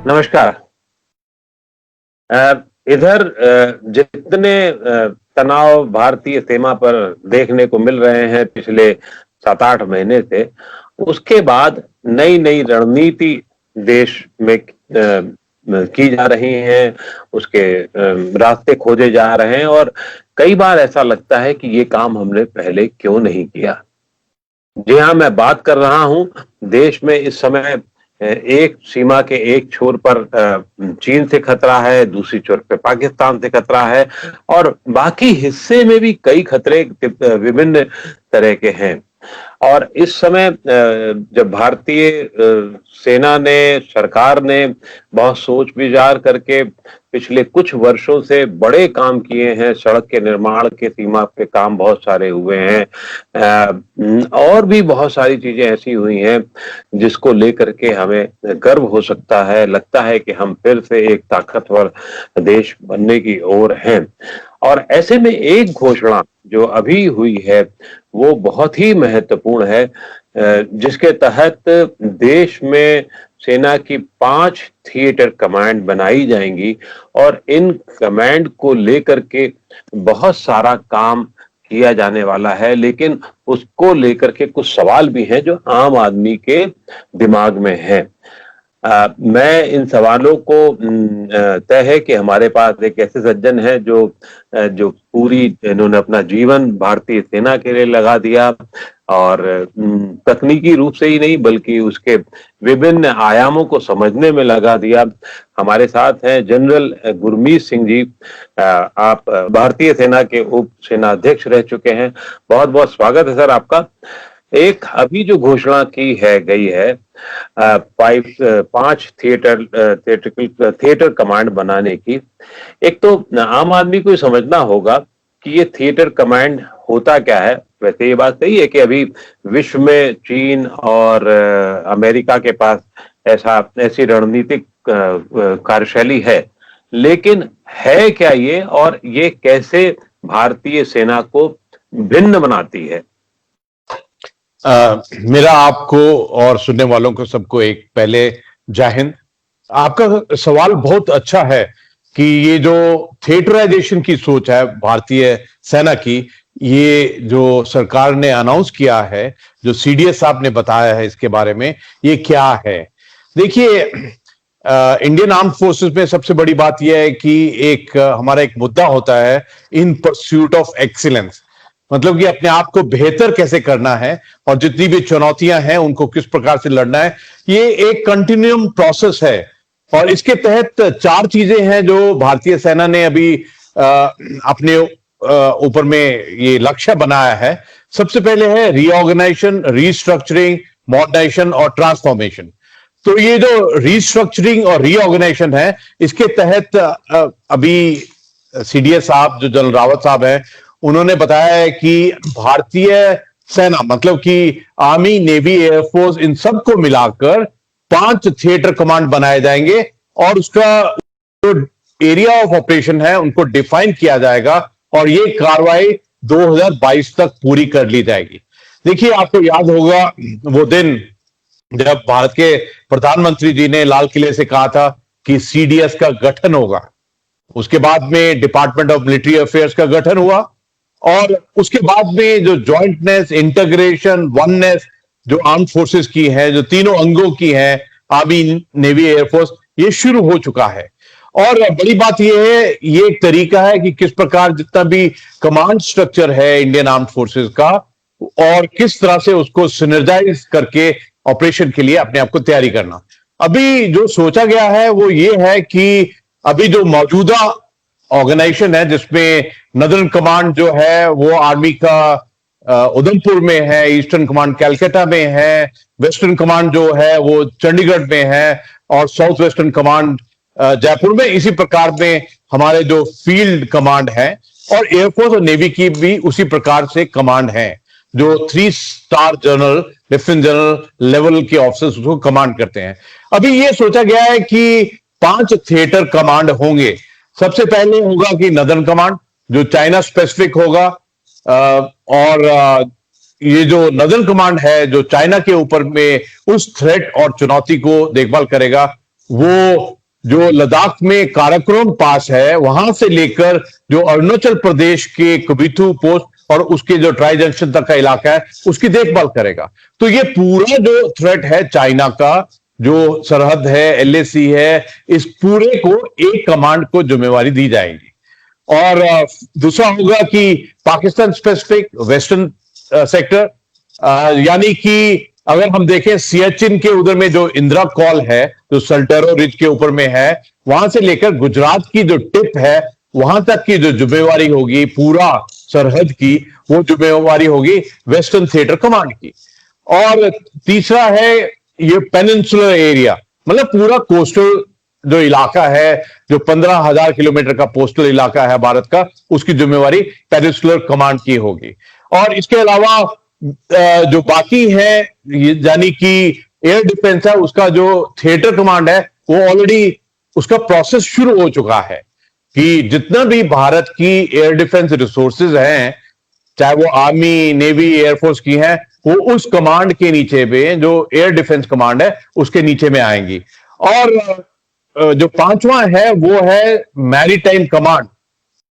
नमस्कार। इधर जितने तनाव भारतीय सीमा पर देखने को मिल रहे हैं पिछले 7-8 महीने से, उसके बाद नई-नई रणनीति देश में की जा रही हैं, उसके रास्ते खोजे जा रहे हैं और कई बार ऐसा लगता है कि ये काम हमने पहले क्यों नहीं किया? जी हाँ, मैं बात कर रहा हूँ देश में इस समय एक सीमा के एक छोर पर चीन से खतरा है, दूसरी छोर पे पाकिस्तान से खतरा है और बाकी हिस्से में भी कई खतरे विभिन्न तरह के हैं। और इस समय जब भारतीय सेना ने, सरकार ने बहुत सोच विचार करके पिछले कुछ वर्षों से बड़े काम किए हैं, सड़क के निर्माण के सीमा पे काम बहुत सारे हुए हैं। और भी बहुत सारी चीजें ऐसी हुई हैं जिसको लेकर के हमें गर्व हो सकता है, लगता है कि हम फिर से एक ताकतवर देश बनने की ओर हैं। और ऐसे में एक घोषणा जो अभी हुई है वो बहुत ही महत्वपूर्ण है, जिसके तहत देश में सेना की 5 थिएटर कमांड बनाई जाएंगी और इन कमांड को लेकर के बहुत सारा काम किया जाने वाला है, लेकिन उसको लेकर के कुछ सवाल भी हैं जो आम आदमी के दिमाग में हैं। मैं इन सवालों को तय है कि हमारे पास एक ऐसे सज्जन हैं जो पूरी इन्होंने अपना जीवन भारतीय सेना के लिए लगा दिया और तकनीकी रूप से ही नहीं बल्कि उसके विभिन्न आयामों को समझने में लगा दिया। हमारे साथ हैं जनरल गुरमीत सिंह जी। आप भारतीय सेना के उप सेनाध्यक्ष रह चुके हैं। बहुत-बहुत स्वागत है सर आपका। एक अभी जो घोषणा की है गई है 5 थिएटर कमांड बनाने की। एक तो आम आदमी को समझना होगा कि ये थिएटर कमांड होता क्या है। वैसे ये बात सही है कि अभी विश्व में चीन और अमेरिका के पास ऐसी रणनीतिक कार्यशैली है, लेकिन है क्या ये और ये कैसे भारतीय सेना को भिन्न बनाती है? मेरा आपको और सुनने वालों को सबको एक पहले जय हिंद। आपका सवाल बहुत अच्छा है कि ये जो थिएटराइजेशन की सोच है भारतीय सेना की, ये जो सरकार ने अनाउंस किया है, जो सीडीएस साहब ने बताया है इसके बारे में, ये क्या है? देखिए, इंडियन आर्म फोर्सेस में सबसे बड़ी बात यह है कि हमारा एक मुद्दा होता है इन परस्यूट ऑफ एक्सीलेंस, मतलब कि अपने आप को बेहतर कैसे करना है और जितनी भी चुनौतियां हैं उनको किस प्रकार से लड़ना है। ये एक कंटिन्यूम प्रोसेस है और इसके तहत 4 चीजें हैं जो भारतीय सेना ने अभी अपने ऊपर में ये लक्ष्य बनाया है। सबसे पहले है रीऑर्गेनाइजेशन, रीस्ट्रक्चरिंग, मॉडर्नाइजेशन और ट्रांसफॉर्मेशन। तो ये जो रीस्ट्रक्चरिंग और रीऑर्गेनाइजेशन है, इसके तहत अभी सीडीएस साहब जो जनरल रावत साहब हैं, उन्होंने बताया है कि भारतीय सेना मतलब कि आर्मी, नेवी, एयरफोर्स, इन सबको मिलाकर 5 थिएटर कमांड बनाए जाएंगे और उसका जो एरिया ऑफ ऑपरेशन है उनको डिफाइन किया जाएगा और ये कार्रवाई 2022 तक पूरी कर ली जाएगी। देखिए, आपको याद होगा वो दिन जब भारत के प्रधानमंत्री जी ने लाल किले से कहा था कि सीडीएस का गठन होगा। उसके बाद में डिपार्टमेंट ऑफ मिलिट्री अफेयर्स का गठन हुआ और उसके बाद में जो जॉइंटनेस, इंटीग्रेशन, वननेस जो आर्म फोर्सेस की है, जो तीनों अंगों की है, आर्मी, नेवी, एयरफोर्स, ये शुरू हो चुका है। और बड़ी बात यह है, ये एक तरीका है कि किस प्रकार जितना भी कमांड स्ट्रक्चर है इंडियन आर्म फोर्सेस का और किस तरह से उसको सिनर्जाइज करके ऑपरेशन के लिए अपने आप को तैयारी करना। अभी जो सोचा गया है वो ये है कि अभी जो मौजूदा ऑर्गेनाइजेशन है जिसमें नदर्न कमांड जो है वो आर्मी का उधमपुर में है, ईस्टर्न कमांड कैलकाटा में है, वेस्टर्न कमांड जो है वो चंडीगढ़ में है और साउथ वेस्टर्न कमांड जयपुर में। इसी प्रकार में हमारे जो फील्ड कमांड है और एयरफोर्स और नेवी की भी उसी प्रकार से कमांड है, जो 3 star general, lieutenant general level के ऑफिसर्स उसको कमांड करते हैं। अभी ये सोचा गया है कि 5 थिएटर कमांड होंगे। सबसे पहले होगा कि नदर्न कमांड जो चाइना स्पेसिफिक होगा और ये जो नदर्न कमांड है जो चाइना के ऊपर में उस थ्रेट और चुनौती को देखभाल करेगा। वो जो लद्दाख में काराकोरम पास है वहां से लेकर जो अरुणाचल प्रदेश के कुबिथु पोस्ट और उसके जो ट्राई जंक्शन तक का इलाका है उसकी देखभाल करेगा। तो ये पूरा जो थ्रेट है चाइना का, जो सरहद है, एलएसी है, इस पूरे को एक कमांड को जिम्मेवारी दी जाएगी। और दूसरा होगा कि पाकिस्तान स्पेसिफिक वेस्टर्न सेक्टर, यानी कि अगर हम देखें सियाचिन के उधर में जो इंदिरा कॉल है जो सल्टेरो रिज के ऊपर में है, वहां से लेकर गुजरात की जो टिप है वहां तक की जो जिम्मेवारी होगी पूरा सरहद की, वो जिम्मेवारी होगी वेस्टर्न थिएटर कमांड की। और तीसरा है ये पेनिनसुलर एरिया, मतलब पूरा कोस्टल जो इलाका है, जो 15,000 किलोमीटर का कोस्टल इलाका है भारत का, उसकी जिम्मेवारी पेनिनसुलर कमांड की होगी। और इसके अलावा जो बाकी है यानी कि एयर डिफेंस है, उसका जो थिएटर कमांड है वो ऑलरेडी उसका प्रोसेस शुरू हो चुका है कि जितना भी भारत की एयर डिफेंस रिसोर्सेज हैं, चाहे वो आर्मी, नेवी, एयरफोर्स की हैं, वो उस कमांड के नीचे में जो एयर डिफेंस कमांड है उसके नीचे में आएंगी। और जो पांचवा है वो है मैरीटाइम कमांड,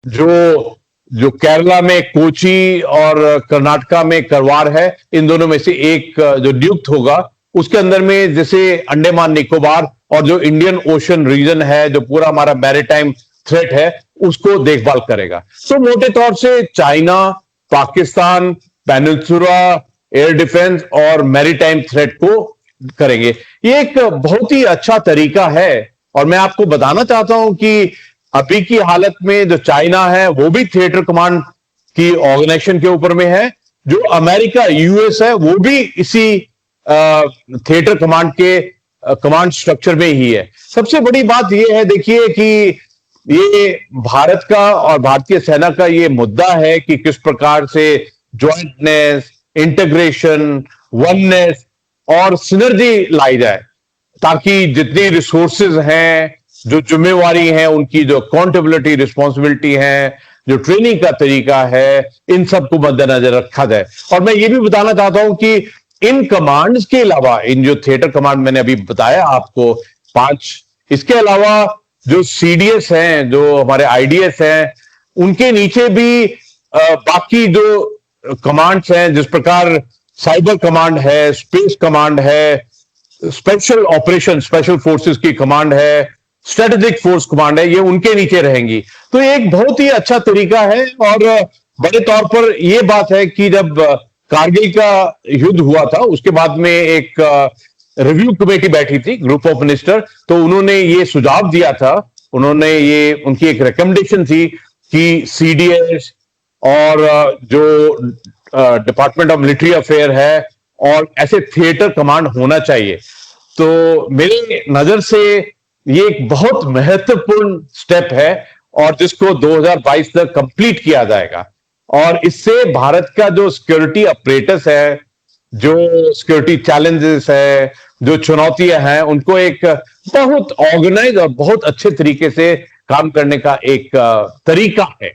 जो जो केरला में कोची और कर्नाटका में करवार है, इन दोनों में से एक जो नियुक्त होगा उसके अंदर में जैसे अंडमान निकोबार और जो इंडियन ओशन रीजन है, जो पूरा हमारा मैरीटाइम थ्रेट है, उसको देखभाल करेगा। तो मोटे तौर से China, Pakistan, peninsula, air defence और मैरीटाइम थ्रेट को करेंगे। ये एक बहुत ही अच्छा तरीका है और मैं आपको बताना चाहता हूं कि अभी की हालत में जो चाइना है वो भी थिएटर कमांड की ऑर्गेनाइजेशन के ऊपर में है, जो अमेरिका, यूएस है वो भी इसी थिएटर कमांड के कमांड स्ट्रक्चर में ही है। सबसे बड़ी बात यह है, देखिए कि ये भारत का और भारतीय सेना का ये मुद्दा है कि किस प्रकार से ज्वाइंटनेस, इंटीग्रेशन, वननेस और सिनर्जी लाई जाए, ताकि जितनी रिसोर्सेज हैं, जो जिम्मेवारी है, उनकी जो अकाउंटेबिलिटी, रिस्पॉन्सिबिलिटी है, जो ट्रेनिंग का तरीका है, इन सबको मद्देनजर रखा जाए। और मैं ये भी बताना चाहता हूं कि इन कमांड्स के अलावा, इन जो थिएटर कमांड मैंने अभी बताया आपको 5, इसके अलावा जो सीडीएस हैं, जो हमारे आईडीएस हैं, उनके नीचे भी बाकी जो कमांड्स हैं, जिस प्रकार साइबर कमांड है, स्पेस कमांड है, स्पेशल ऑपरेशन, स्पेशल फोर्सेस की कमांड है, स्ट्रेटेजिक फोर्स कमांड है, ये उनके नीचे रहेंगी। तो एक बहुत ही अच्छा तरीका है। और बड़े तौर पर यह बात है कि जब कारगिल का युद्ध हुआ था उसके बाद में एक रिव्यू कमेटी बैठी थी, ग्रुप ऑफ मिनिस्टर, तो उन्होंने ये सुझाव दिया था, उन्होंने ये उनकी एक रिकमेंडेशन थी कि सीडीएस और जो डिपार्टमेंट ऑफ मिलिट्री अफेयर है और ऐसे थिएटर कमांड होना चाहिए। तो मेरी नजर से ये एक बहुत महत्वपूर्ण स्टेप है और जिसको 2022 तक कंप्लीट किया जाएगा। और इससे भारत का जो सिक्योरिटी अपरेटस है, जो सिक्योरिटी चैलेंजेस है, जो चुनौतियां हैं, उनको एक बहुत ऑर्गेनाइज और बहुत अच्छे तरीके से काम करने का एक तरीका है।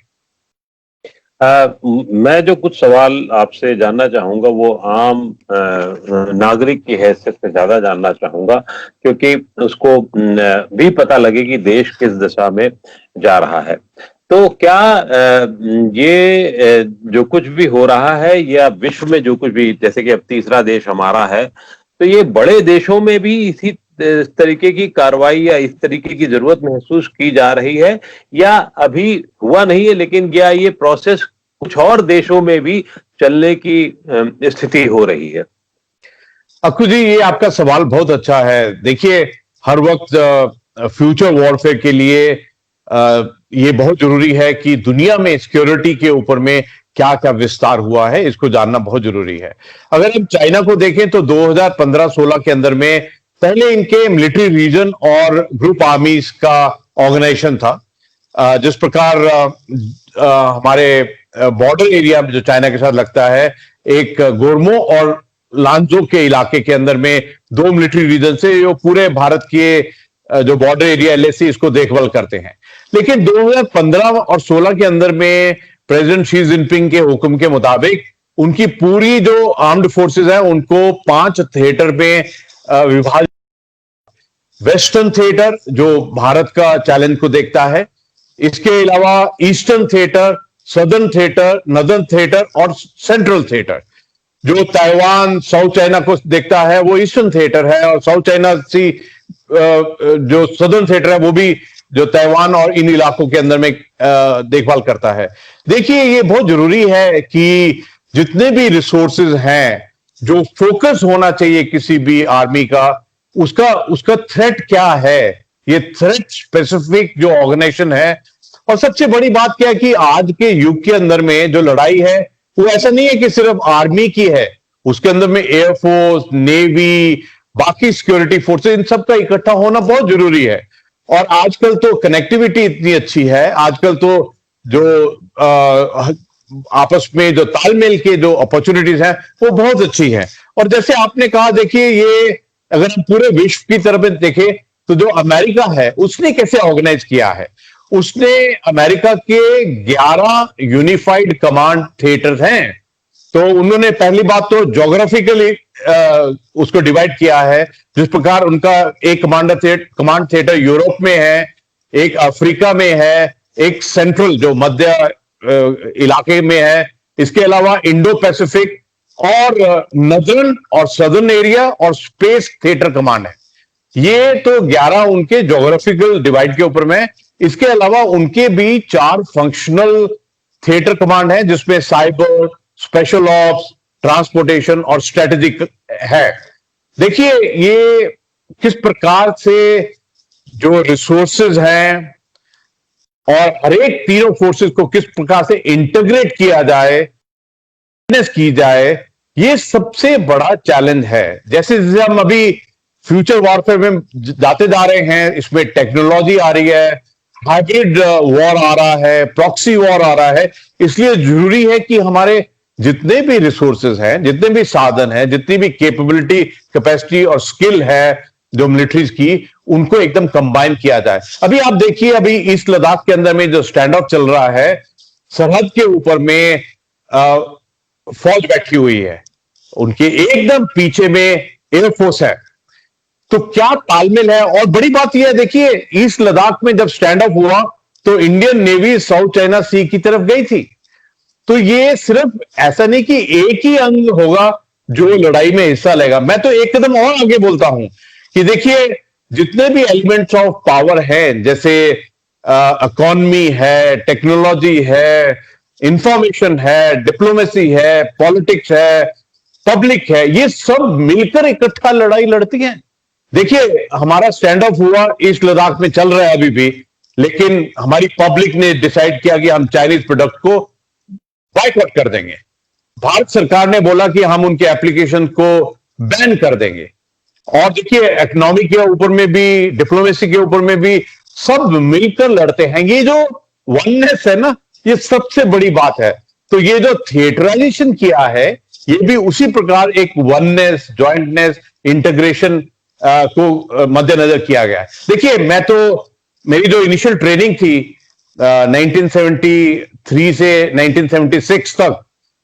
मैं जो कुछ सवाल आपसे जानना चाहूंगा वो आम नागरिक की हैसियत से ज्यादा जानना चाहूंगा, क्योंकि उसको भी पता लगे कि देश किस दिशा में जा रहा है। तो क्या ये जो कुछ भी हो रहा है या विश्व में जो कुछ भी, जैसे कि अब तीसरा देश हमारा है, तो ये बड़े देशों में भी इसी इस तरीके की कार्रवाई या इस तरीके की जरूरत महसूस की जा रही है, या अभी हुआ नहीं है, लेकिन क्या ये प्रोसेस कुछ और देशों में भी चलने की स्थिति हो रही है? अक्कू जी, ये आपका सवाल बहुत अच्छा है। देखिए, हर वक्त फ्यूचर वॉरफेयर के लिए ये बहुत जरूरी है कि दुनिया में सिक्योरिटी के ऊपर में क्या क्या विस्तार हुआ है, इसको जानना बहुत जरूरी है। अगर हम चाइना को देखें तो 2015-16 के अंदर में पहले इनके मिलिट्री रीजन और ग्रुप आर्मीज का ऑर्गेनाइजेशन था। जिस प्रकार हमारे बॉर्डर एरिया में जो चाइना के साथ लगता है, एक गोरमो और लांजो के इलाके के अंदर में 2 मिलिट्री रीजन से जो पूरे भारत के जो बॉर्डर एरिया एलएसी इसको देखभाल करते हैं। लेकिन 2015 और 16 के अंदर में प्रेसिडेंट शी जिनपिंग के हुक्म के मुताबिक उनकी पूरी जो आर्म्ड फोर्सेस है उनको 5 थिएटर में विभाजित। वेस्टर्न थिएटर जो भारत का चैलेंज को देखता है, इसके अलावा eastern theatre, southern theatre, northern theatre और सेंट्रल थिएटर। जो ताइवान साउथ चाइना को देखता है वो ईस्टर्न थिएटर है, और साउथ चाइना सी जो सदर्न थिएटर है वो भी जो ताइवान और इन इलाकों के अंदर में देखभाल करता है। देखिए, ये बहुत जरूरी है कि जितने भी रिसोर्सेज हैं, जो फोकस होना चाहिए किसी भी आर्मी का, उसका उसका थ्रेट क्या है, ये थ्रेट स्पेसिफिक जो ऑर्गेनाइजेशन है। और सबसे बड़ी बात क्या है कि आज के युग के अंदर में जो लड़ाई है वो ऐसा नहीं है कि सिर्फ आर्मी की है, उसके अंदर में एयरफोर्स, नेवी, बाकी सिक्योरिटी फोर्सेस, इन सब का इकट्ठा होना बहुत जरूरी है। और आजकल तो कनेक्टिविटी इतनी अच्छी है, आजकल तो जो आपस में जो तालमेल के जो अपॉर्चुनिटीज हैं वो बहुत अच्छी हैं। और जैसे आपने कहा, देखिए, ये अगर हम पूरे विश्व की तरफ देखें तो जो अमेरिका है उसने कैसे ऑर्गेनाइज किया है, उसने अमेरिका के 11 यूनिफाइड कमांड थिएटर्स हैं। तो उन्होंने पहली बात तो ज्योग्राफिकली उसको डिवाइड किया है, जिस प्रकार उनका एक कमांड थिएटर यूरोप में है, एक अफ्रीका में है, एक सेंट्रल जो मध्य इलाके में है, इसके अलावा इंडो पैसिफिक और नॉर्दर्न और सदर्न एरिया और स्पेस थिएटर कमांड है। ये तो 11 उनके ज्योग्राफिकल डिवाइड के ऊपर में। इसके अलावा उनके भी 4 फंक्शनल थिएटर कमांड है, जिसमें साइबर, स्पेशल ऑप्स, ट्रांसपोर्टेशन और स्ट्रेटेजिक है। देखिए, ये किस प्रकार से जो रिसोर्सेज हैं और हर एक तीनों फोर्सेस को किस प्रकार से इंटीग्रेट किया जाए, की जाए, ये सबसे बड़ा चैलेंज है। जैसे जैसे हम अभी फ्यूचर वॉरफेयर में जाते जा रहे हैं, इसमें टेक्नोलॉजी आ रही है, हाइब्रिड वॉर आ रहा है, प्रॉक्सी वॉर आ रहा है। इसलिए जरूरी है कि हमारे जितने भी रिसोर्सेज हैं, जितने भी साधन हैं, जितनी भी कैपेबिलिटी, कैपेसिटी और स्किल है जो मिलिट्रीज की, उनको एकदम कंबाइन किया जाए। अभी आप देखिए, अभी ईस्ट लद्दाख के अंदर में जो स्टैंड ऑफ चल रहा है, सरहद के ऊपर में फौज बैठी हुई है, उनके एकदम पीछे में एयरफोर्स है। तो क्या तालमेल है। और बड़ी बात यह है, देखिए, ईस्ट लद्दाख में जब स्टैंड ऑफ हुआ तो इंडियन नेवी साउथ चाइना सी की तरफ गई थी। तो ये सिर्फ ऐसा नहीं कि एक ही अंग होगा जो लड़ाई में हिस्सा लेगा। मैं तो एक कदम और आगे बोलता हूं कि देखिए, जितने भी एलिमेंट्स ऑफ पावर हैं, जैसे इकोनॉमी है, टेक्नोलॉजी है, इंफॉर्मेशन है, डिप्लोमेसी है, पॉलिटिक्स है, पब्लिक है, ये सब मिलकर इकट्ठा लड़ाई लड़ती हैं। देखिए, हमारा स्टैंड ऑफ हुआ, ईस्ट लद्दाख में चल रहा है अभी भी, लेकिन हमारी पब्लिक ने डिसाइड किया कि हम चाइनीज प्रोडक्ट को बाइकआउट कर देंगे। भारत सरकार ने बोला कि हम उनके एप्लीकेशन को बैन कर देंगे। और देखिए, इकोनॉमी के ऊपर में भी, डिप्लोमेसी के ऊपर में भी सब मिलकर लड़ते हैं। ये जो वननेस है ना, ये सबसे बड़ी बात है। तो ये जो थिएटराइजेशन किया है, ये भी उसी प्रकार एक वननेस, ज्वाइंटनेस, इंटीग्रेशन को मद्देनजर किया गया है। देखिए, मेरी जो इनिशियल ट्रेनिंग थी 1973 से 1976 तक,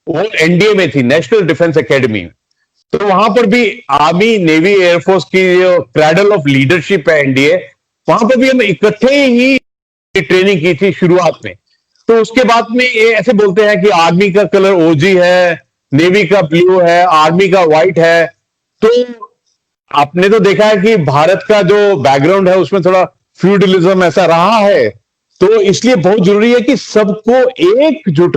वो एनडीए में थी, नेशनल डिफेंस एकेडमी। तो वहां पर भी आर्मी, नेवी, एयरफोर्स की जो क्रैडल ऑफ लीडरशिप है एनडीए, वहां पर भी हम इकट्ठे ही ट्रेनिंग की थी शुरुआत में। तो उसके बाद में ये ऐसे बोलते हैं कि आर्मी का कलर ओजी है, नेवी का ब्लू है, आर्मी का व्हाइट है। तो आपने तो देखा है कि भारत का जो बैकग्राउंड है उसमें थोड़ा फ्यूडलिज्म ऐसा रहा है। तो इसलिए बहुत जरूरी है कि सबको एकजुट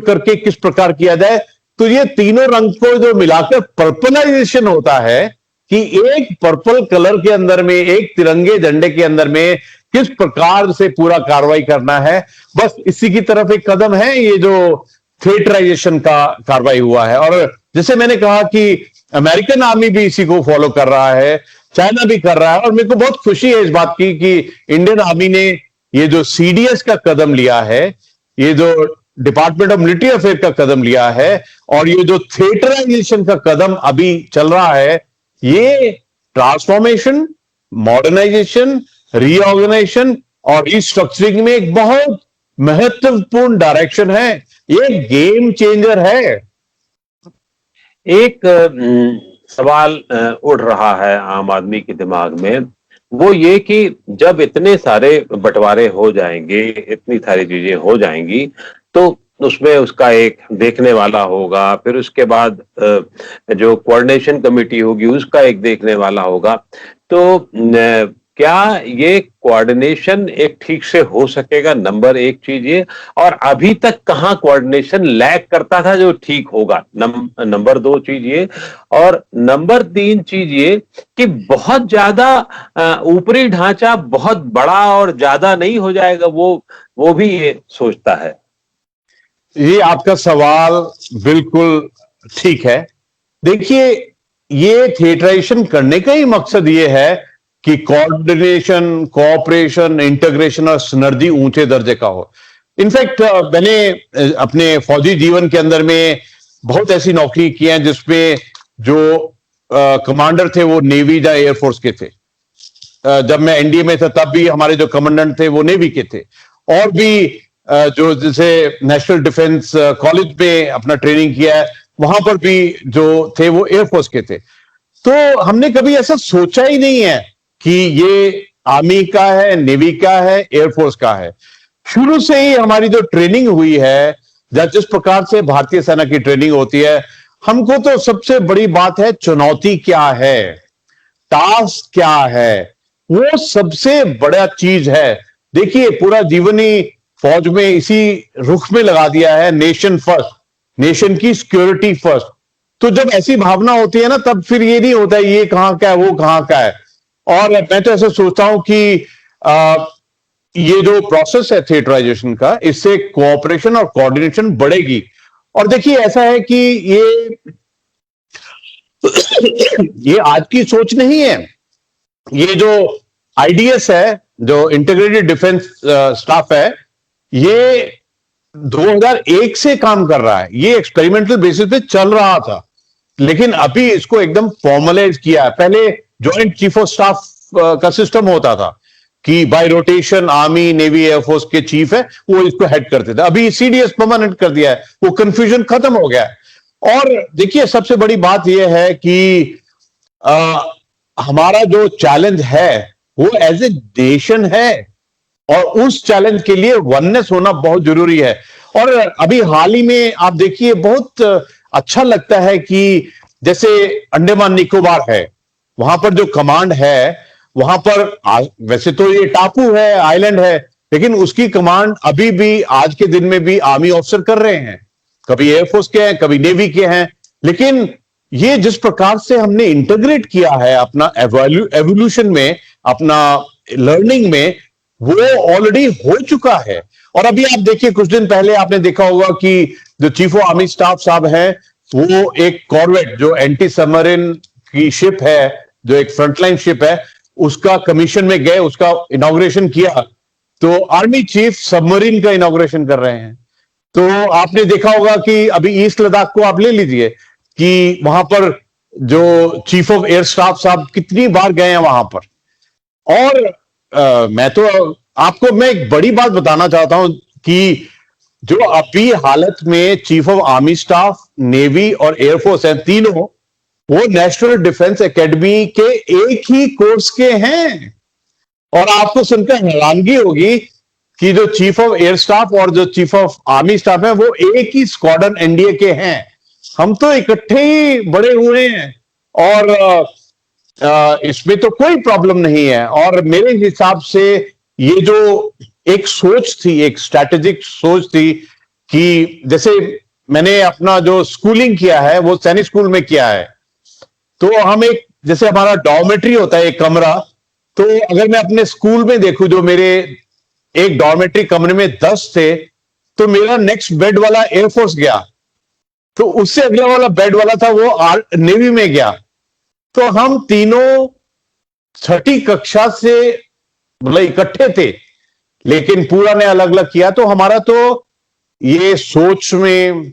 करके किस प्रकार किया जाए। तो ये तीनों रंग को जो मिलाकर पर्पलाइजेशन होता है, कि एक पर्पल कलर के अंदर में, एक तिरंगे झंडे के अंदर में किस प्रकार से पूरा कार्रवाई करना है, बस इसी की तरफ एक कदम है ये जो थिएटराइजेशन का कार्रवाई हुआ है। और जैसे मैंने कहा कि अमेरिकन आर्मी भी इसी को फॉलो कर रहा है, चाइना भी कर रहा है। और मेरे को बहुत खुशी है इस बात की कि इंडियन आर्मी ने ये जो सीडीएस का कदम लिया है, ये जो डिपार्टमेंट ऑफ मिलिट्री अफेयर का कदम लिया है, और ये जो थिएटराइजेशन का कदम अभी चल रहा है, ये ट्रांसफॉर्मेशन, मॉडर्नाइजेशन, रीऑर्गेनाइजेशन और रीस्ट्रक्चरिंग में एक बहुत महत्वपूर्ण डायरेक्शन है। ये गेम चेंजर है। एक सवाल उड़ रहा है आम आदमी के दिमाग में, वो ये कि जब इतने सारे बंटवारे हो जाएंगे, इतनी सारी चीजें हो जाएंगी, तो उसमें उसका एक देखने वाला होगा, फिर उसके बाद जो कोऑर्डिनेशन कमेटी होगी उसका एक देखने वाला होगा। तो क्या ये कोऑर्डिनेशन एक ठीक से हो सकेगा? नंबर एक चीज ये, और अभी तक कहाँ कोऑर्डिनेशन लैग करता था जो ठीक होगा? नंबर दो चीज ये, और नंबर तीन चीज ये कि बहुत ज्यादा ऊपरी ढांचा बहुत बड़ा और ज्यादा नहीं हो जाएगा, वो भी ये सोचता है। ये आपका सवाल बिल्कुल ठीक है। देखिए, ये थिएटराइजेशन करने का ही मकसद ये है कि कोऑर्डिनेशन, कोऑपरेशन, इंटीग्रेशन और सिनर्जी ऊंचे दर्जे का हो। इनफैक्ट मैंने अपने फौजी जीवन के अंदर में बहुत ऐसी नौकरी की हैं जिसमें जो कमांडर थे वो नेवी या एयरफोर्स के थे। जब मैं एनडीए में था तब भी हमारे जो कमांडेंट थे वो नेवी के थे, और भी जो जैसे नेशनल डिफेंस कॉलेज में अपना ट्रेनिंग किया है वहां पर भी जो थे वो एयरफोर्स के थे। तो हमने कभी ऐसा सोचा ही नहीं है कि ये आर्मी का है, नेवी का है, एयरफोर्स का है। शुरू से ही हमारी जो ट्रेनिंग हुई है, या जिस प्रकार से भारतीय सेना की ट्रेनिंग होती है, हमको तो सबसे बड़ी बात है चुनौती क्या है, टास्क क्या है, वो सबसे बड़ा चीज है। देखिए, पूरा जीवन ही फौज में इसी रुख में लगा दिया है, नेशन फर्स्ट, नेशन की सिक्योरिटी फर्स्ट। तो जब ऐसी भावना होती है ना, तब फिर ये नहीं होता है ये कहां का है, वो कहां का है। और मैं तो ऐसा सोचता हूं कि ये जो प्रोसेस है थिएटराइजेशन का, इससे कोऑपरेशन और कोऑर्डिनेशन बढ़ेगी। और देखिए, ऐसा है कि ये आज की सोच नहीं है। ये जो आईडीएस है, जो इंटीग्रेटेड डिफेंस स्टाफ है, ये 2001 से काम कर रहा है। ये एक्सपेरिमेंटल बेसिस पे चल रहा था, लेकिन अभी इसको एकदम फॉर्मलाइज किया है। पहले जॉइंट चीफ ऑफ स्टाफ का सिस्टम होता था कि bye rotation army, navy, air force के चीफ है वो इसको हेड करते थे। अभी सीडीएस परमानेंट कर दिया है, वो कंफ्यूजन खत्म हो गया है। और देखिए, सबसे बड़ी बात यह है कि हमारा जो चैलेंज है वो एज ए नेशन है, और उस चैलेंज के लिए वननेस होना बहुत जरूरी है। और अभी हाल ही में आप देखिए, बहुत अच्छा लगता है कि जैसे अंडमान निकोबार है, वहां पर जो कमांड है, वहां पर वैसे तो ये टापू है, आइलैंड है, लेकिन उसकी कमांड अभी भी आज के दिन में भी आर्मी ऑफिसर कर रहे हैं। कभी एयरफोर्स के हैं, कभी नेवी के हैं। लेकिन ये जिस प्रकार से हमने इंटीग्रेट किया है अपना एवोल्यूशन में, अपना लर्निंग में, वो ऑलरेडी हो चुका है। और अभी आप देखिए, कुछ दिन पहले आपने देखा होगा कि जो चीफ ऑफ आर्मी स्टाफ साहब हैं, वो एक कॉर्वेट जो एंटी सबमरीन की शिप है, जो एक फ्रंटलाइन शिप है, उसका कमीशन में गए, उसका इनॉग्रेशन किया। तो आर्मी चीफ सबमरीन का इनॉग्रेशन कर रहे हैं। तो आपने देखा होगा कि अभी ईस्ट लद्दाख को आप ले लीजिए कि वहां पर जो चीफ ऑफ एयर स्टाफ साहब कितनी बार गए हैं वहां पर। और मैं तो आपको मैं एक बड़ी बात बताना चाहता हूं कि जो अभी हालत में chief of army staff, navy और एयरफोर्स हैं, तीनों वो नेशनल डिफेंस एकेडमी के एक ही कोर्स के हैं। और आपको सुनकर हैरानगी होगी कि जो चीफ ऑफ एयर स्टाफ और जो चीफ ऑफ आर्मी स्टाफ है वो एक ही स्क्वाड्रन एनडीए के हैं। हम तो इकट्ठे ही बड़े हुए हैं, और इसमें तो कोई प्रॉब्लम नहीं है। और मेरे हिसाब से ये जो एक सोच थी, एक स्ट्रैटेजिक सोच थी कि जैसे मैंने अपना जो स्कूलिंग किया है वो सैनिक स्कूल में किया है, तो हम एक, जैसे हमारा डॉर्मेट्री होता है एक कमरा, तो अगर मैं अपने स्कूल में देखूं, जो मेरे एक डॉर्मेट्री कमरे में 10 थे, तो मेरा नेक्स्ट बेड वाला एयरफोर्स गया, तो उससे अगला वाला बेड वाला था वो नेवी में गया। तो हम तीनों छठी कक्षा से मतलब इकट्ठे थे, लेकिन पूरा ने अलग अलग किया। तो हमारा तो ये सोच में,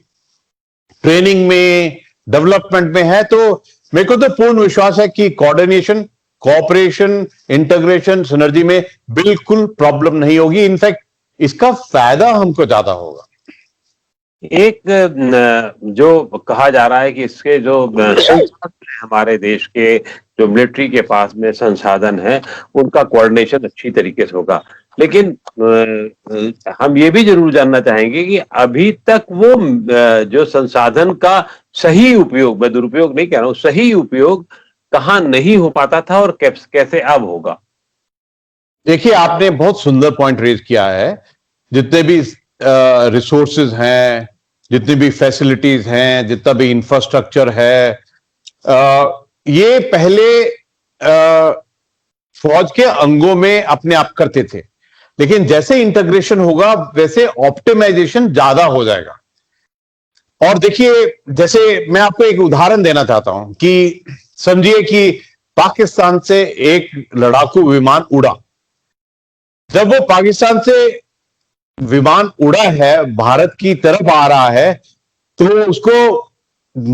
ट्रेनिंग में, डेवलपमेंट में है। तो मेरे को तो पूर्ण विश्वास है कि कोऑर्डिनेशन, कोऑपरेशन, इंटीग्रेशन, सिनर्जी में बिल्कुल प्रॉब्लम नहीं होगी। इनफैक्ट इसका फायदा हमको ज्यादा होगा। एक जो कहा जा रहा है कि इसके जो संसाधन हैं हमारे देश के, जो मिलिट्री के पास में संसाधन है, उनका कोऑर्डिनेशन अच्छी तरीके से होगा। लेकिन हम ये भी जरूर जानना चाहेंगे कि अभी तक वो जो संसाधन का सही उपयोग, मैं दुरुपयोग नहीं कह रहा हूँ, सही उपयोग कहाँ नहीं हो पाता था और कैसे अब होगा। देखिए, आपने बहुत सुंदर पॉइंट रेज किया है। जितने भी रिसोर्सेज हैं, जितनी भी फैसिलिटीज हैं, जितना भी इंफ्रास्ट्रक्चर है, ये पहले फौज के अंगों में अपने आप करते थे, लेकिन जैसे इंटीग्रेशन होगा वैसे ऑप्टिमाइजेशन ज्यादा हो जाएगा। और देखिए, जैसे मैं आपको एक उदाहरण देना चाहता हूं कि समझिए कि पाकिस्तान से एक लड़ाकू विमान उड़ा। जब वो पाकिस्तान से विमान उड़ा है, भारत की तरफ आ रहा है, तो उसको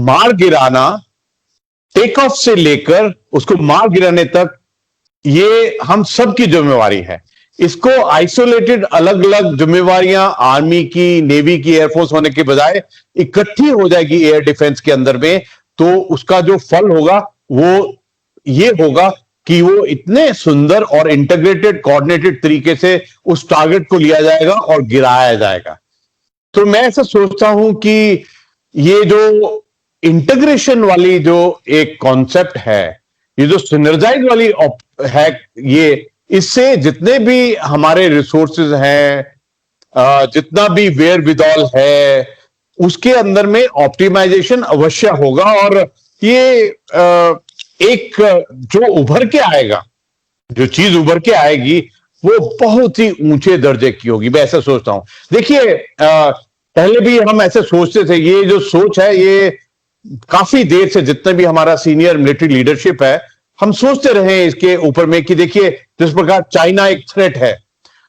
मार गिराना, टेक ऑफ से लेकर उसको मार गिराने तक, ये हम सब की जिम्मेवारी है। इसको आइसोलेटेड अलग अलग जिम्मेवारियां आर्मी की, नेवी की, एयरफोर्स होने के बजाय इकट्ठी हो जाएगी एयर डिफेंस के अंदर में, तो उसका जो फल होगा वो ये होगा कि वो इतने सुंदर और इंटीग्रेटेड, कोऑर्डिनेटेड तरीके से उस टारगेट को लिया जाएगा और गिराया जाएगा। तो मैं ऐसा सोचता हूं कि ये जो इंटीग्रेशन वाली जो एक कॉन्सेप्ट है, ये जो सिनर्जाइज वाली है, ये इससे जितने भी हमारे रिसोर्सेज हैं, जितना भी वेयर विदॉल है, उसके अंदर में ऑप्टिमाइजेशन अवश्य होगा। और ये एक जो उभर के आएगा, जो चीज उभर के आएगी, वो बहुत ही ऊंचे दर्जे की होगी, मैं ऐसा सोचता हूं। देखिए, पहले भी हम ऐसे सोचते थे, ये जो सोच है ये काफी देर से, जितना भी हमारा सीनियर मिलिट्री लीडरशिप है, हम सोचते रहे इसके ऊपर में कि देखिए, जिस प्रकार चाइना एक थ्रेट है,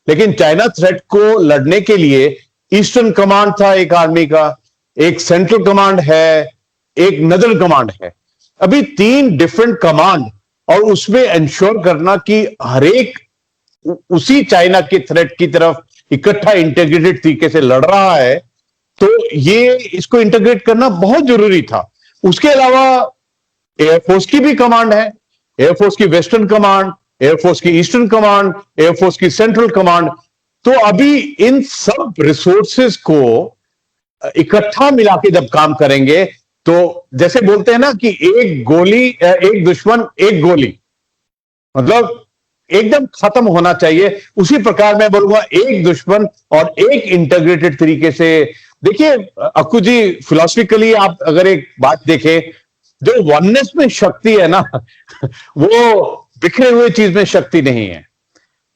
लेकिन चाइना थ्रेट को लड़ने के लिए ईस्टर्न कमांड था एक आर्मी का, एक सेंट्रल कमांड है, एक नदर्न कमांड है। अभी 3 डिफरेंट कमांड, और उसमें इंश्योर करना कि हर एक उसी चाइना के थ्रेट की तरफ इकट्ठा इंटीग्रेटेड तरीके से लड़ रहा है, तो ये इसको इंटीग्रेट करना बहुत जरूरी था। उसके अलावा एयरफोर्स की भी कमांड है, एयरफोर्स की वेस्टर्न कमांड, एयरफोर्स की ईस्टर्न कमांड, एयरफोर्स की सेंट्रल कमांड। तो अभी इन सब रिसोर्सेस को इकट्ठा मिला के जब काम करेंगे, तो जैसे बोलते हैं ना कि एक गोली, एक दुश्मन एक गोली, मतलब एकदम खत्म होना चाहिए। उसी प्रकार मैं बोलूंगा, एक दुश्मन और एक इंटीग्रेटेड तरीके से। देखिए अक्कू जी, फिलोसफिकली आप अगर एक बात देखें, जो वननेस में शक्ति है ना, वो बिखरे हुए चीज में शक्ति नहीं है।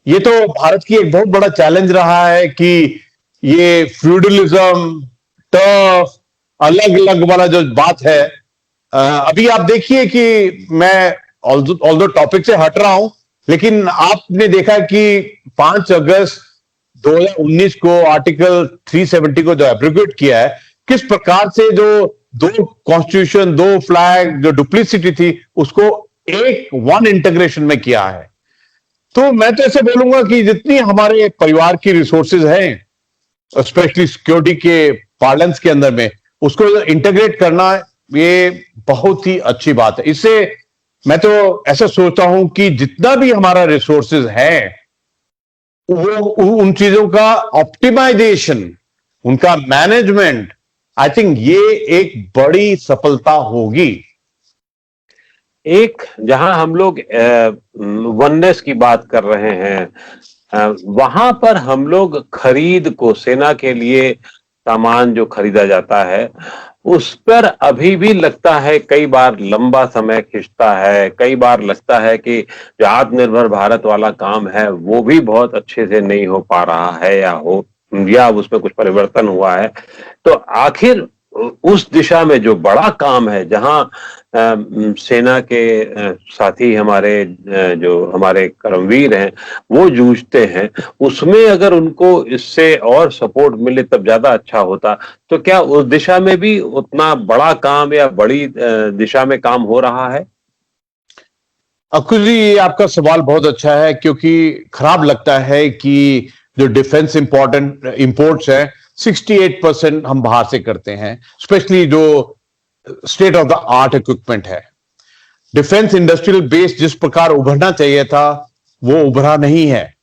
ये तो भारत की एक बहुत बड़ा चैलेंज रहा है कि ये फ्यूडलिज्म, टफ, अलग अलग वाला जो बात है, अभी आप देखिए कि मैं ऑल्दो टॉपिक से हट रहा हूं, लेकिन आपने देखा कि 5 अगस्त 2019 को आर्टिकल 370 को जो एब्रोगेट किया है, किस प्रकार से जो 2 कॉन्स्टिट्यूशन, 2 फ्लैग, जो डुप्लीसिटी थी, उसको एक वन इंटीग्रेशन में किया है। तो मैं तो ऐसे बोलूंगा कि जितनी हमारे परिवार की रिसोर्सेज हैं, स्पेशली सिक्योरिटी के पार्लेंस के अंदर में, उसको इंटीग्रेट करना, ये बहुत ही अच्छी बात है। इससे मैं तो ऐसा सोचता हूं कि जितना भी हमारा रिसोर्सेज है, वो उन चीजों का ऑप्टिमाइजेशन, उनका मैनेजमेंट, आई थिंक ये एक बड़ी सफलता होगी। एक जहां हम लोग वननेस की बात कर रहे हैं, वहां पर हम लोग खरीद को, सेना के लिए सामान जो खरीदा जाता है, उस पर अभी भी लगता है, कई बार लंबा समय खिंचता है, कई बार लगता है कि जो आत्मनिर्भर भारत वाला काम है वो भी बहुत अच्छे से नहीं हो पा रहा है, या उसमें कुछ परिवर्तन हुआ है। तो आखिर उस दिशा में जो बड़ा काम है, जहां सेना के साथी हमारे, जो हमारे कर्मवीर हैं, वो जूझते हैं, उसमें अगर उनको इससे और सपोर्ट मिले तब ज्यादा अच्छा होता। तो क्या उस दिशा में भी उतना बड़ा काम या बड़ी दिशा में काम हो रहा है? अकुल जी, ये आपका सवाल बहुत अच्छा है, क्योंकि खराब लगता है कि जो डिफेंस इंपोर्ट्स है, 68% हम बाहर से करते हैं, स्पेशली जो state of the art equipment है। डिफेंस इंडस्ट्रियल बेस जिस प्रकार उभरना चाहिए था वो उभरा नहीं है।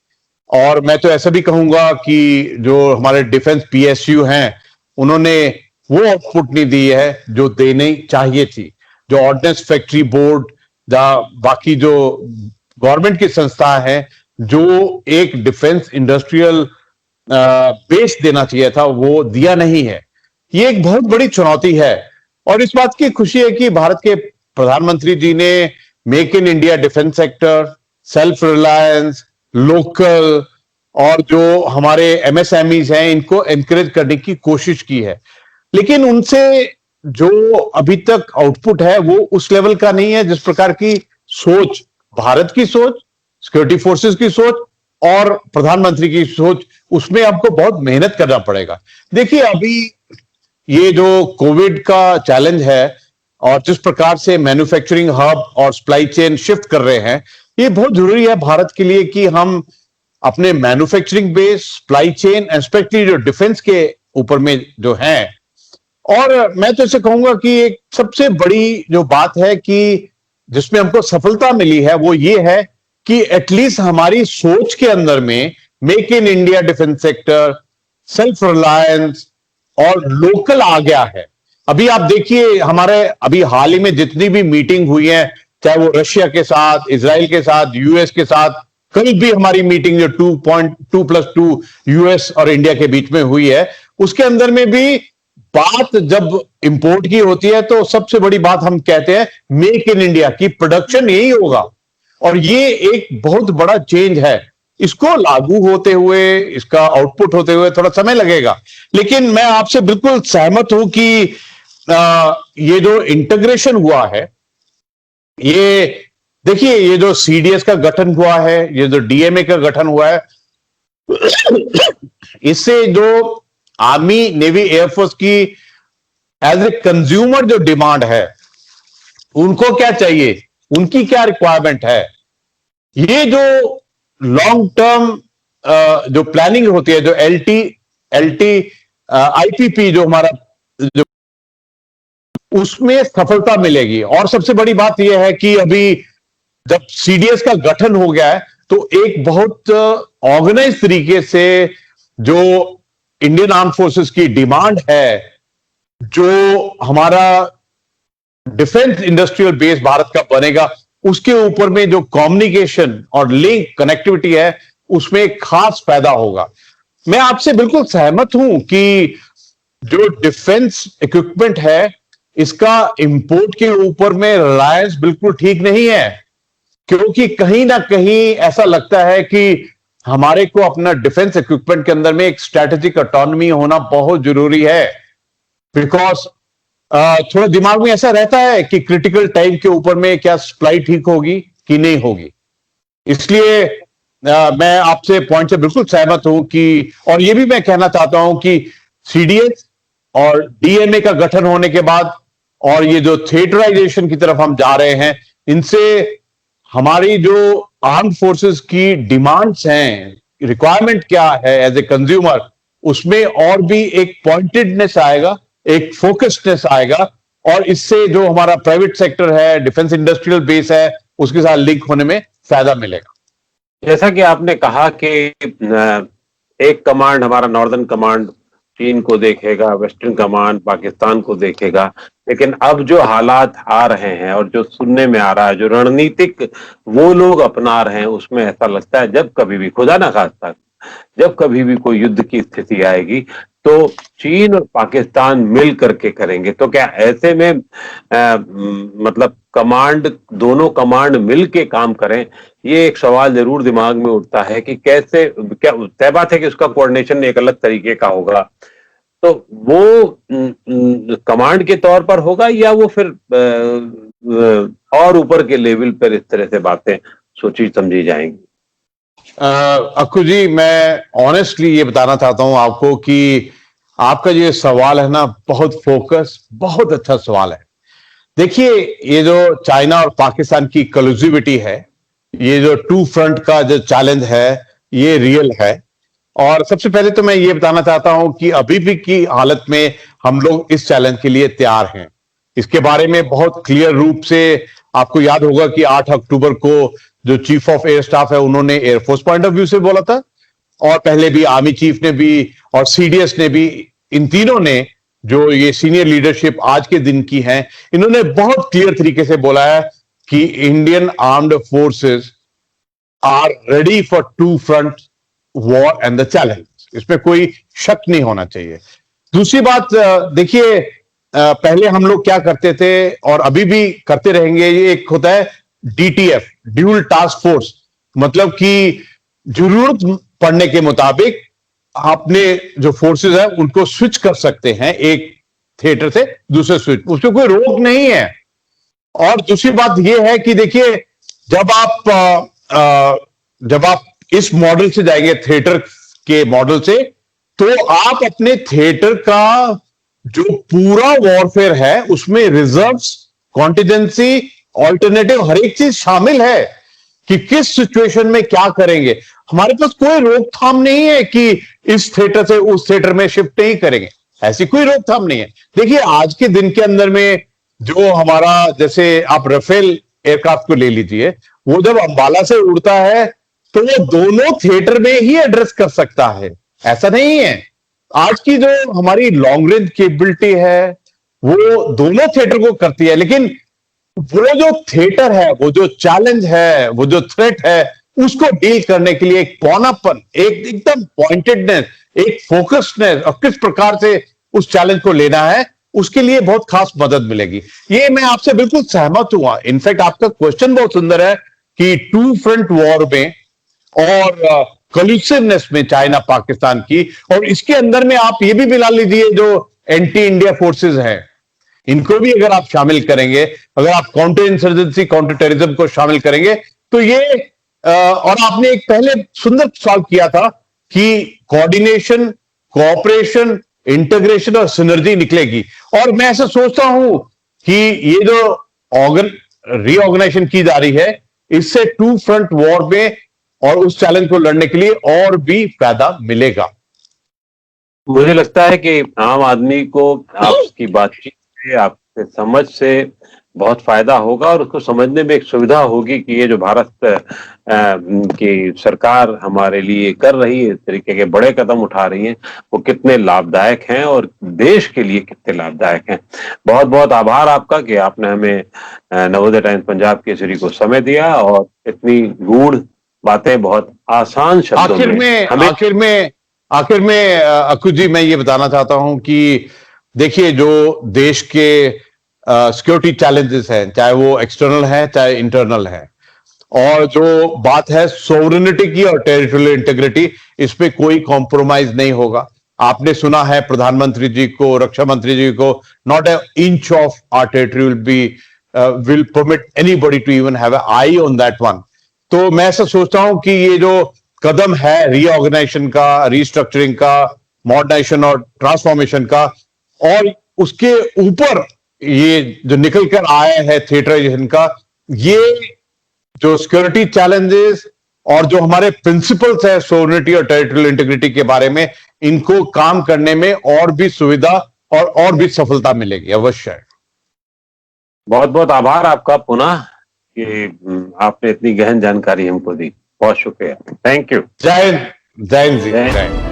और मैं तो ऐसा भी कहूंगा कि जो हमारे डिफेंस पीएसयू हैं उन्होंने वो आउटपुट नहीं दी है जो देनी चाहिए थी। जो ऑर्डिनेंस फैक्ट्री बोर्ड या बाकी जो गवर्नमेंट की संस्था है जो एक डिफेंस इंडस्ट्रियल बेस देना चाहिए था वो दिया नहीं है। ये एक बहुत बड़ी चुनौती है और इस बात की खुशी है कि भारत के प्रधानमंत्री जी ने make in India defence sector, self reliance, local और जो हमारे एमएसएमईज हैं इनको एनकरेज करने की कोशिश की है। लेकिन उनसे जो अभी तक आउटपुट है वो उस लेवल का नहीं है जिस प्रकार की सोच, भारत की सोच, सिक्योरिटी फोर्सेस की सोच और प्रधानमंत्री की सोच, उसमें आपको बहुत मेहनत करना पड़ेगा। देखिए अभी ये जो कोविड का चैलेंज है और जिस प्रकार से मैन्युफैक्चरिंग हब और सप्लाई चेन शिफ्ट कर रहे हैं, ये बहुत जरूरी है भारत के लिए कि हम अपने manufacturing base, supply chain, specially जो डिफेंस के ऊपर में जो है। और मैं तो इसे कहूंगा कि एक सबसे बड़ी जो बात है कि जिसमें हमको सफलता मिली है वो ये है कि एटलीस्ट हमारी सोच के अंदर में make in India defence sector, self reliance और लोकल आ गया है। अभी आप देखिए हमारे अभी हाल ही में जितनी भी मीटिंग हुई है, चाहे वो रशिया के साथ, इजराइल के साथ, यूएस के साथ, कल भी हमारी मीटिंग जो 2.2+2 यूएस और इंडिया के बीच में हुई है, उसके अंदर में भी बात जब इंपोर्ट की होती है तो सबसे बड़ी बात हम कहते हैं मेक इन इंडिया की, प्रोडक्शन यही होगा। और ये एक बहुत बड़ा चेंज है। इसको लागू होते हुए, इसका आउटपुट होते हुए थोड़ा समय लगेगा, लेकिन मैं आपसे बिल्कुल सहमत हूं कि ये जो इंटीग्रेशन हुआ है, ये देखिए ये जो सीडीएस का गठन हुआ है, ये जो डीएमए का गठन हुआ है, इससे जो आर्मी, नेवी, एयरफोर्स की एज ए कंज्यूमर जो डिमांड है, उनको क्या चाहिए, उनकी क्या रिक्वायरमेंट है, ये जो लॉन्ग टर्म जो प्लानिंग होती है, जो एलटी आईपीपी जो हमारा जो उसमें सफलता मिलेगी। और सबसे बड़ी बात यह है कि अभी जब सीडीएस का गठन हो गया है तो एक बहुत ऑर्गेनाइज तरीके से जो इंडियन आर्म फोर्सेस की डिमांड है, जो हमारा डिफेंस इंडस्ट्रियल बेस भारत का बनेगा, उसके ऊपर में जो कम्युनिकेशन और लिंक कनेक्टिविटी है उसमें एक खास फायदा होगा। मैं आपसे बिल्कुल सहमत हूं कि जो डिफेंस इक्विपमेंट है इसका इंपोर्ट के ऊपर में रिलायंस बिल्कुल ठीक नहीं है, क्योंकि कहीं ना कहीं ऐसा लगता है कि हमारे को अपना डिफेंस इक्विपमेंट के अंदर में एक स्ट्रैटेजिक ऑटोनॉमी होना बहुत जरूरी है। बिकॉज थोड़ा दिमाग में ऐसा रहता है कि क्रिटिकल टाइम के ऊपर में क्या सप्लाई ठीक होगी कि नहीं होगी। इसलिए मैं आपसे पॉइंट से बिल्कुल सहमत हूं कि, और ये भी मैं कहना चाहता हूं कि सीडीएस और डीएमए का गठन होने के बाद और ये जो थिएटराइजेशन की तरफ हम जा रहे हैं, इनसे हमारी जो आर्म फोर्सेस की डिमांड्स हैं, रिक्वायरमेंट क्या है एज ए कंज्यूमर, उसमें और भी एक पॉइंटेडनेस आएगा, एक फोकस्डनेस आएगा, और इससे जो हमारा प्राइवेट सेक्टर है, डिफेंस इंडस्ट्रियल बेस है, उसके साथ लिंक होने में फायदा मिलेगा। जैसा कि आपने कहा कि एक कमांड, हमारा नॉर्दर्न कमांड चीन को देखेगा, वेस्टर्न कमांड पाकिस्तान को देखेगा, लेकिन अब जो हालात आ रहे हैं और जो सुनने में आ रहा है, जो रणनीतिक वो लोग अपना रहे हैं, उसमें ऐसा लगता है जब कभी भी, खुदा ना खास्ता, जब कभी भी कोई युद्ध की स्थिति आएगी तो चीन और पाकिस्तान मिल करके करेंगे। तो क्या ऐसे में मतलब कमांड, दोनों कमांड मिल के काम करें, ये एक सवाल जरूर दिमाग में उठता है कि कैसे, क्या तय बात है कि उसका कोऑर्डिनेशन एक अलग तरीके का होगा, तो वो कमांड के तौर पर होगा या वो फिर और ऊपर के लेवल पर इस तरह से बातें सोची समझी जाएंगी? अक्कू जी, मैं ऑनेस्टली ये बताना चाहता हूं आपको कि आपका ये सवाल है ना, बहुत फोकस, बहुत अच्छा सवाल है। देखिए ये जो चाइना और पाकिस्तान की कलुजिविटी है, ये जो टू फ्रंट का जो चैलेंज है, ये रियल है। और सबसे पहले तो मैं ये बताना चाहता हूं कि अभी भी की हालत में हम लोग इस चैलेंज के लिए तैयार हैं। इसके बारे में बहुत क्लियर रूप से आपको याद होगा कि 8 अक्टूबर को जो चीफ ऑफ एयर स्टाफ है उन्होंने एयरफोर्स पॉइंट ऑफ व्यू से बोला था, और पहले भी आर्मी चीफ ने भी और सीडीएस ने भी, इन तीनों ने, जो ये सीनियर लीडरशिप आज के दिन की है, इन्होंने बहुत क्लियर तरीके से बोला है कि Indian armed forces are ready for two front war and the challenge. इसमें कोई शक नहीं होना चाहिए। दूसरी बात, देखिए, पहले हम लोग क्या करते थे और अभी भी करते रहेंगे, ये एक होता है डीटीएफ, ड्यूल टास्क फोर्स, मतलब कि जरूरत पड़ने के मुताबिक अपने जो फोर्सेस है उनको स्विच कर सकते हैं एक थिएटर से दूसरे स्विच, उसमें कोई रोक नहीं है। और दूसरी बात यह है कि देखिए, जब आप इस मॉडल से जाएंगे, थिएटर के मॉडल से, तो आप अपने थिएटर का जो पूरा वॉरफेयर है उसमें रिजर्व्स, कॉन्टिजेंसी, ऑल्टरनेटिव, हर एक चीज शामिल है कि किस सिचुएशन में क्या करेंगे। हमारे पास कोई रोकथाम नहीं है कि इस थिएटर से उस थिएटर में शिफ्ट नहीं करेंगे, ऐसी कोई रोकथाम नहीं है। देखिए, आज के दिन के अंदर में जो हमारा, जैसे आप राफेल एयरक्राफ्ट को ले लीजिए, वो जब अंबाला से उड़ता है तो वो दोनों थिएटर में ही एड्रेस कर सकता है, ऐसा नहीं है। आज की जो हमारी लॉन्ग रेंज कैपेबिलिटी है वो दोनों थिएटर को करती है, लेकिन वो जो थिएटर है, वो जो चैलेंज है, वो जो थ्रेट है, उसको डील करने के लिए एक पौनापन, एक एकदम पॉइंटेडनेस, एक फोकस्डनेस, और किस प्रकार से उस चैलेंज को लेना है, उसके लिए बहुत खास मदद मिलेगी। ये मैं आपसे बिल्कुल सहमत हुआ। इनफैक्ट आपका क्वेश्चन बहुत सुंदर है कि टू फ्रंट वॉर में और कल्यूसिवनेस में चाइना पाकिस्तान की, और इसके अंदर में आप ये भी मिला लीजिए जो एंटी इंडिया फोर्सेस हैं, इनको भी अगर आप शामिल करेंगे, अगर आप काउंटर इंसर्जेंसी, काउंटर टेररिज्म को शामिल करेंगे, तो ये और आपने एक पहले सुंदर सवाल किया था कि कोऑर्डिनेशन, कोऑपरेशन, इंटीग्रेशन और सिनर्जी निकलेगी। और मैं ऐसा सोचता हूं कि ये जो रीऑर्गेनाइजेशन की जा रही है, इससे टू फ्रंट वॉर में और उस चैलेंज को लड़ने के लिए और भी फायदा मिलेगा। मुझे लगता है कि आम आदमी को आपकी बातचीत से, आपके समझ से बहुत फायदा होगा, और उसको समझने में एक सुविधा होगी कि ये जो भारत की सरकार हमारे लिए कर रही है, इस तरीके के बड़े कदम उठा रही है, वो कितने लाभदायक हैं और देश के लिए कितने लाभदायक हैं। बहुत बहुत आभार आपका कि आपने हमें नवोदय टाइम्स पंजाब केसरी को समय दिया और इतनी गूढ़ बातें बहुत आसान शब्दों आखिर में अक्कू जी, मैं ये बताना चाहता हूं कि देखिए, जो देश के सिक्योरिटी चैलेंजेस हैं, चाहे वो एक्सटर्नल है चाहे इंटरनल है, और जो बात है सोवरेनिटी की और टेरिटोरियल इंटीग्रिटी, इस पे कोई कॉम्प्रोमाइज नहीं होगा। आपने सुना है प्रधानमंत्री जी को, रक्षा मंत्री जी को, not a inch of our territory will permit anybody to even have a eye on that one. तो मैं ऐसा सोचता हूं कि ये जो कदम है रीऑर्गेनाइजेशन का, रीस्ट्रक्चरिंग का, मॉडर्नाइजेशन और ट्रांसफॉर्मेशन का, और उसके ऊपर ये जो निकल कर आया है थिएटराइजेशन का, ये जो सिक्योरिटी चैलेंजेस और जो हमारे प्रिंसिपल्स है सोवरेनिटी और टेरिटोरियल इंटीग्रिटी के बारे में, इनको काम करने में और भी सुविधा और भी सफलता मिलेगी अवश्य। बहुत बहुत आभार आपका पुनः कि आपने इतनी गहन जानकारी हमको दी। बहुत शुक्रिया। Thank you. जय हिंद। जय हिंद जी।